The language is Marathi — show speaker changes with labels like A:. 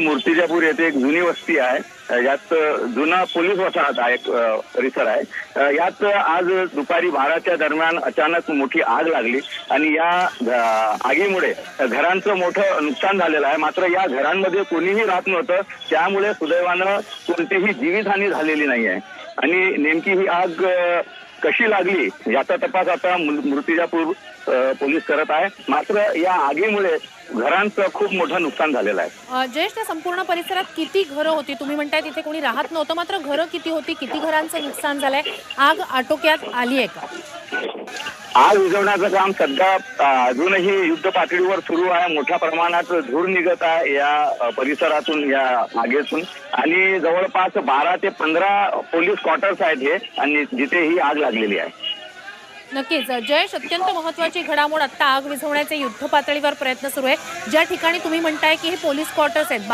A: मूर्तिजापूर येथे एक जुनी वस्ती आहे. यात जुना पोलीस वसाहत आहे, परिसर आहे. यात आज दुपारी 12च्या दरम्यान अचानक मोठी आग लागली आणि या आगीमुळे घरांचं मोठं नुकसान झालेलं आहे. मात्र या घरांमध्ये कोणीही राहत नव्हतं, त्यामुळे सुदैवानं कोणतीही जीवितहानी झालेली नाही आहे. आणि नेमकी ही आग कशी लागली याचा तपास आता मूर्तिजापूर पोलीस करत आहे. मात्र या आगीमुळे घरांचं खूप मोठं नुकसान झालेलं आहे.
B: जयेश, त्या संपूर्ण परिसरात किती घरं होती? तुम्ही म्हणताय तिथे कोणी राहत नव्हतं, मात्र घरं किती होती? किती घरांचं नुकसान झालंय? आग आटोक्यात आली आहे का?
A: आग विझवण्याचं काम सध्या अजूनही युद्ध पातळीवर सुरू आहे. मोठ्या प्रमाणात धूर निघत आहे या परिसरातून, या आगीतून. आणि जवळपास 12 ते 15 पोलीस क्वार्टर्स आहेत हे, आणि जिथे ही आग लागलेली आहे.
B: नक्कीच जयेश, अत्यंत महत्वाची घडामोड. आता आग विझवण्याचे युद्ध पातळीवर प्रयत्न सुरू आहे. ज्या ठिकाणी तुम्ही म्हणताय की हे पोलीस क्वार्टर्स आहेत,